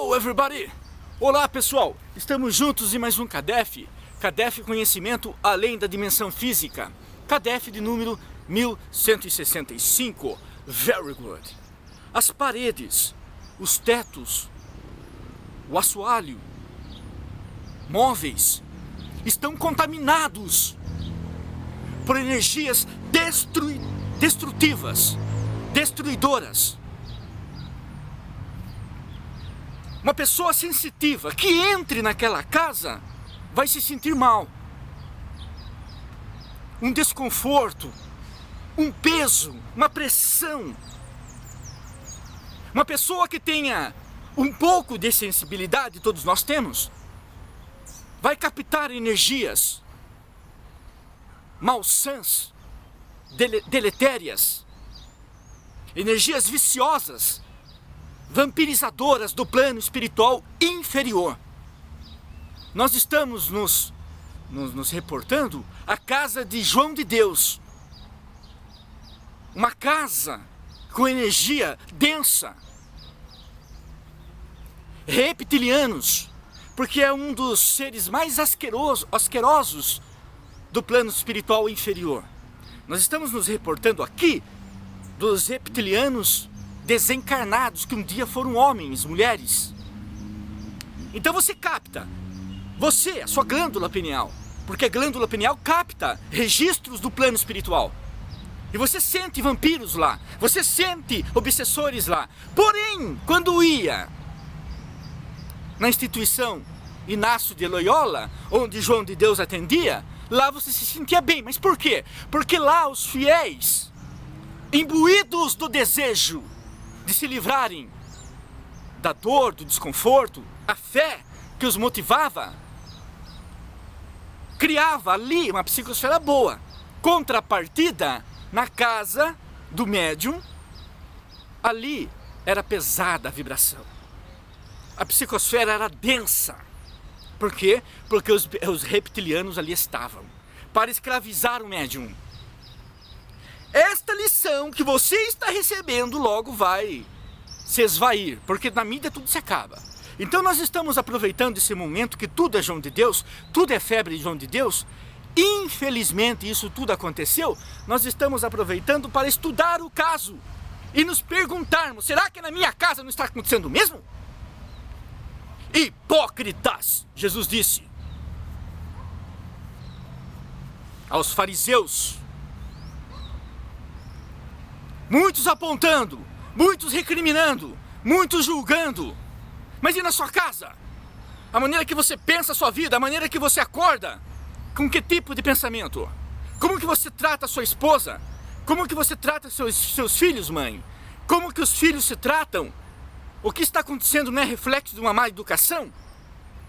Hello everybody! Olá pessoal, estamos juntos em mais um CADEF. CADEF Conhecimento Além da Dimensão Física. CADEF de número 1165. Very good. As paredes, os tetos, o assoalho, móveis estão contaminados por energias destrutivas, destruidoras. Uma pessoa sensitiva que entre naquela casa vai se sentir mal. Um desconforto, um peso, uma pressão. Uma pessoa que tenha um pouco de sensibilidade, todos nós temos, vai captar energias malsãs, deletérias, energias viciosas, vampirizadoras do plano espiritual inferior. Nós estamos nos reportando à casa de João de Deus. Uma casa com energia densa. Reptilianos, porque é um dos seres mais asquerosos do plano espiritual inferior. Nós estamos nos reportando aqui dos reptilianos desencarnados que um dia foram homens, mulheres. Então você capta, a sua glândula pineal, porque a glândula pineal capta registros do plano espiritual. E você sente vampiros lá, você sente obsessores lá. Porém, quando ia na instituição Inácio de Loyola, onde João de Deus atendia, lá você se sentia bem. Mas por quê? Porque lá os fiéis, imbuídos do desejo de se livrarem da dor, do desconforto, a fé que os motivava, criava ali uma psicosfera boa. Contrapartida, na casa do médium, ali era pesada a vibração. A psicosfera era densa. Por quê? Porque os reptilianos ali estavam para escravizar o médium. Esta lição que você está recebendo logo vai se esvair, porque na mídia tudo se acaba. Então nós estamos aproveitando esse momento que tudo é João de Deus, tudo é febre de João de Deus. Infelizmente isso tudo aconteceu, nós estamos aproveitando para estudar o caso e nos perguntarmos, será que na minha casa não está acontecendo o mesmo? Hipócritas, Jesus disse aos fariseus, muitos apontando, muitos recriminando, muitos julgando. Mas e na sua casa? A maneira que você pensa a sua vida, a maneira que você acorda, com que tipo de pensamento? Como que você trata a sua esposa? Como que você trata seus filhos, mãe? Como que os filhos se tratam? O que está acontecendo não é reflexo de uma má educação?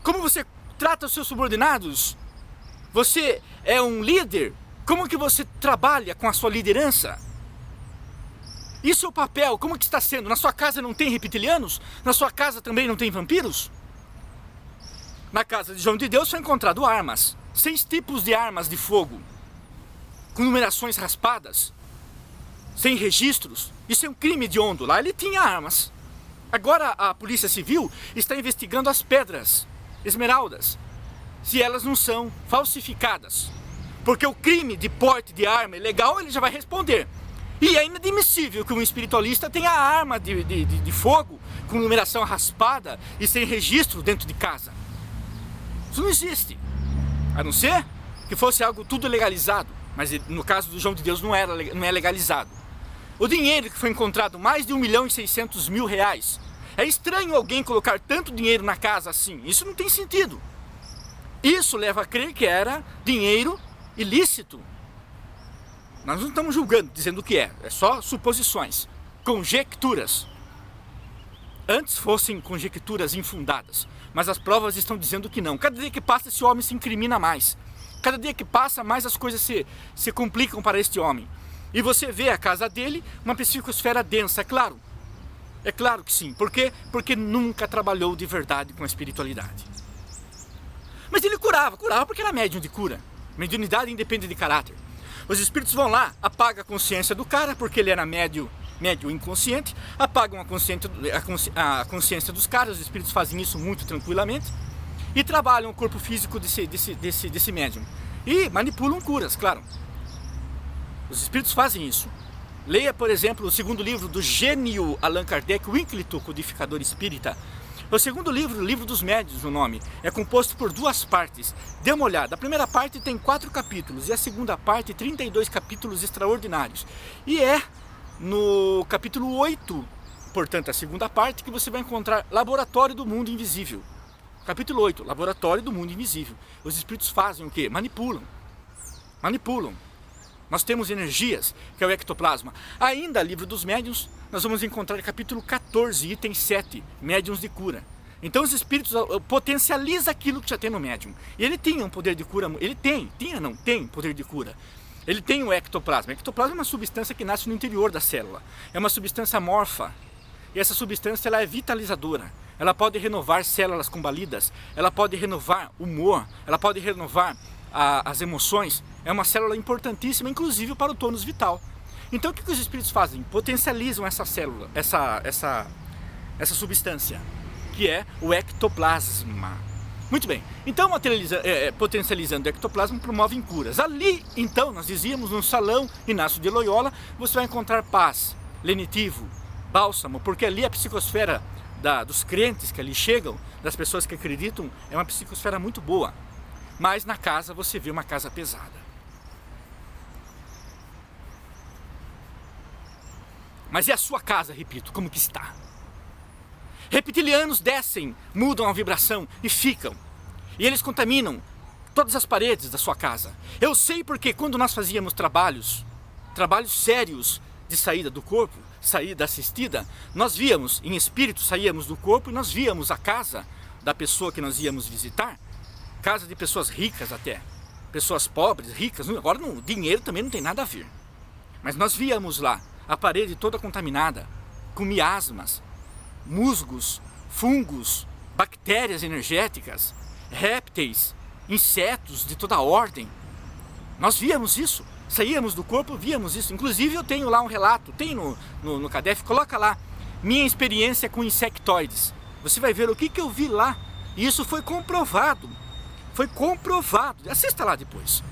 Como você trata os seus subordinados? Você é um líder? Como que você trabalha com a sua liderança? E seu papel, como que está sendo? Na sua casa não tem reptilianos? Na sua casa também não tem vampiros? Na casa de João de Deus foi encontrado armas. 6 tipos de armas de fogo, com numerações raspadas, sem registros. Isso é um crime hediondo. Lá ele tinha armas. Agora a Polícia Civil está investigando as pedras, esmeraldas, se elas não são falsificadas. Porque o crime de porte de arma ilegal ele já vai responder. E é inadmissível que um espiritualista tenha arma de fogo com numeração raspada e sem registro dentro de casa. Isso não existe. A não ser que fosse algo tudo legalizado. Mas no caso do João de Deus não é legalizado. O dinheiro que foi encontrado, mais de R$1.600.000. É estranho alguém colocar tanto dinheiro na casa assim. Isso não tem sentido. Isso leva a crer que era dinheiro ilícito. Nós não estamos julgando, dizendo o que é só suposições, conjecturas. Antes fossem conjecturas infundadas, mas as provas estão dizendo que não. Cada dia que passa, esse homem se incrimina mais. Cada dia que passa, mais as coisas se complicam para este homem. E você vê a casa dele, uma psicosfera densa, é claro. É claro que sim. Por quê? Porque nunca trabalhou de verdade com a espiritualidade. Mas ele curava porque era médium de cura. Mediunidade independe de caráter. Os espíritos vão lá, apagam a consciência do cara, porque ele era médium médio inconsciente, apagam a consciência dos caras, os espíritos fazem isso muito tranquilamente, e trabalham o corpo físico desse médium. E manipulam curas, claro. Os espíritos fazem isso. Leia, por exemplo, o segundo livro do gênio Allan Kardec, o ínclito codificador espírita. O segundo livro, o Livro dos Médiuns, o nome, é composto por 2 partes. Dê uma olhada. A primeira parte tem 4 capítulos e a segunda parte 32 capítulos extraordinários. E é no capítulo 8, portanto, a segunda parte, que você vai encontrar Laboratório do Mundo Invisível. Capítulo 8, Laboratório do Mundo Invisível. Os espíritos fazem o quê? Manipulam. Manipulam. Nós temos energias, que é o ectoplasma. Ainda, Livro dos Médiuns, nós vamos encontrar capítulo 14, item 7, médiuns de cura. Então os espíritos potencializam aquilo que já tem no médium. E ele tem um poder de cura, ele tem poder de cura. Ele tem o ectoplasma. O ectoplasma é uma substância que nasce no interior da célula. É uma substância amorfa. E essa substância ela é vitalizadora. Ela pode renovar células combalidas, ela pode renovar o humor, ela pode renovar as emoções. É uma célula importantíssima, inclusive para o tônus vital. Então o que os espíritos fazem? Potencializam essa célula, essa substância, que é o ectoplasma. Muito bem, então potencializando o ectoplasma promovem curas. Ali, então, nós dizíamos, no Salão Inácio de Loyola, você vai encontrar paz, lenitivo, bálsamo, porque ali a psicosfera dos crentes que ali chegam, das pessoas que acreditam, é uma psicosfera muito boa. Mas na casa você vê uma casa pesada. Mas é a sua casa, repito, como que está? Reptilianos descem, mudam a vibração e ficam. E eles contaminam todas as paredes da sua casa. Eu sei porque quando nós fazíamos trabalhos sérios de saída do corpo, saída assistida, nós víamos, em espírito, saíamos do corpo e nós víamos a casa da pessoa que nós íamos visitar, casa de pessoas ricas até, pessoas pobres, ricas, agora o dinheiro também não tem nada a ver. Mas nós víamos lá a parede toda contaminada, com miasmas, musgos, fungos, bactérias energéticas, répteis, insetos de toda ordem. Nós víamos isso, saíamos do corpo, víamos isso. Inclusive eu tenho lá um relato, tem no CADEF, coloca lá, minha experiência com insectoides. Você vai ver o que eu vi lá, e isso foi comprovado. Foi comprovado, assista lá depois.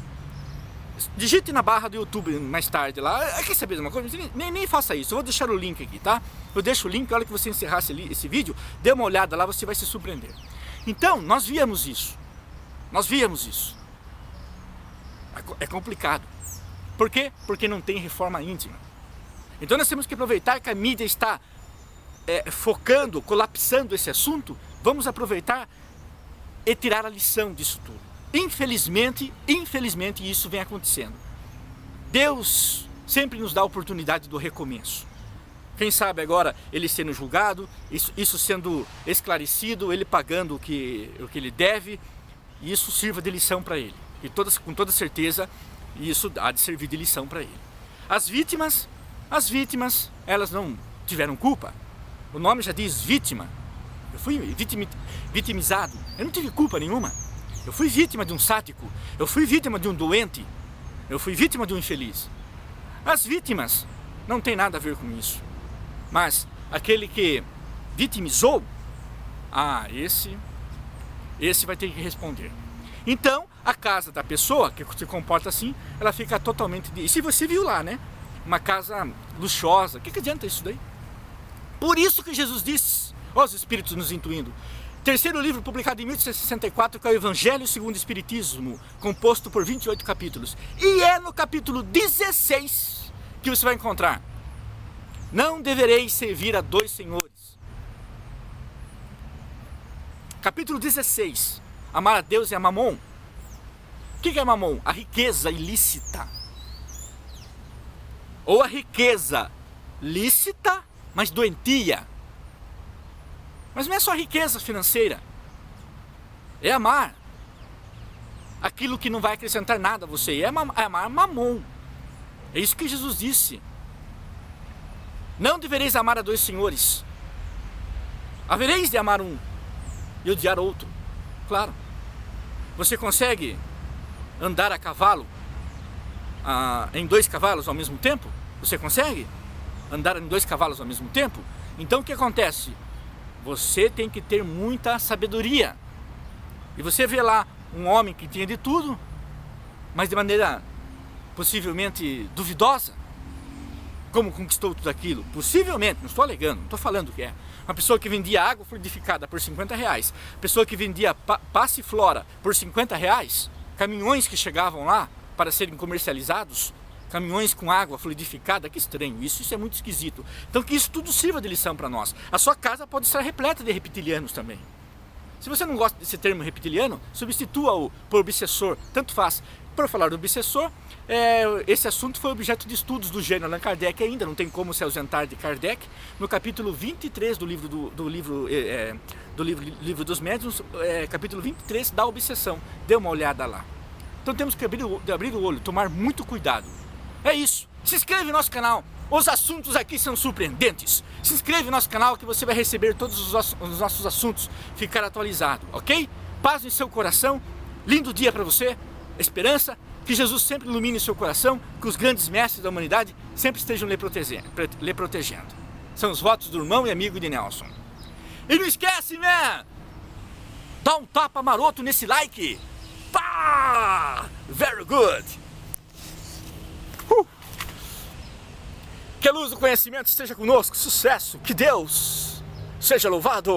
Digite na barra do YouTube mais tarde lá. Quer saber de uma coisa? Nem faça isso, eu vou deixar o link aqui, tá? Eu deixo o link, a hora que você encerrar esse vídeo, dê uma olhada lá, você vai se surpreender. Então, nós víamos isso. Nós víamos isso. É complicado. Por quê? Porque não tem reforma íntima. Então nós temos que aproveitar que a mídia está focando, colapsando esse assunto. Vamos aproveitar e tirar a lição disso tudo. Infelizmente isso vem acontecendo. Deus sempre nos dá a oportunidade do recomeço. Quem sabe agora ele sendo julgado, isso sendo esclarecido, ele pagando o que ele deve, e isso sirva de lição para ele. E com toda certeza isso há de servir de lição para ele. As vítimas, elas não tiveram culpa. O nome já diz vítima. Eu fui vitimizado, eu não tive culpa nenhuma. Eu fui vítima de um sádico, eu fui vítima de um doente, eu fui vítima de um infeliz. As vítimas não tem nada a ver com isso. Mas aquele que vitimizou, esse vai ter que responder. Então, a casa da pessoa que se comporta assim, ela fica totalmente... E se você viu lá, né? Uma casa luxuosa, o que adianta isso daí? Por isso que Jesus disse, os Espíritos nos intuindo. Terceiro livro publicado em 1864, que é o Evangelho segundo o Espiritismo, composto por 28 capítulos. E é no capítulo 16 que você vai encontrar: não devereis servir a 2 senhores. Capítulo 16, amar a Deus e a Mamon. O que é Mamon? A riqueza ilícita. Ou a riqueza lícita, mas doentia. Mas não é só riqueza financeira, é amar aquilo que não vai acrescentar nada a você, é amar Mamon. É isso que Jesus disse. Não devereis amar a 2 senhores, havereis de amar um e odiar outro. Claro, você consegue andar a cavalo, em 2 cavalos ao mesmo tempo? Você consegue? andar em 2 cavalos ao mesmo tempo? Então o que acontece? Você tem que ter muita sabedoria. E você vê lá um homem que tinha de tudo, mas de maneira possivelmente duvidosa. Como conquistou tudo aquilo? Possivelmente, não estou alegando, não estou falando que é. Uma pessoa que vendia água fluidificada por R$50, pessoa que vendia passiflora por R$50, caminhões que chegavam lá para serem comercializados, caminhões com água fluidificada, que estranho, isso é muito esquisito. Então que isso tudo sirva de lição para nós. A sua casa pode estar repleta de reptilianos também. Se você não gosta desse termo reptiliano, substitua-o por obsessor, tanto faz. Por falar do obsessor, esse assunto foi objeto de estudos do gênio Allan Kardec ainda, não tem como se ausentar de Kardec, no capítulo 23 do livro dos Médiuns, capítulo 23 da obsessão. Dê uma olhada lá. Então temos que abrir o olho, tomar muito cuidado. É isso. Se inscreve no nosso canal. Os assuntos aqui são surpreendentes. Se inscreve no nosso canal que você vai receber todos os nossos assuntos, ficar atualizado, ok? Paz em seu coração, lindo dia para você, esperança, que Jesus sempre ilumine seu coração, que os grandes mestres da humanidade sempre estejam lhe protegendo. São os votos do irmão e amigo de Nelson. E não esquece, man! Dá um tapa maroto nesse like! Pá! Very good! Que a luz do conhecimento esteja conosco, sucesso, que Deus seja louvado!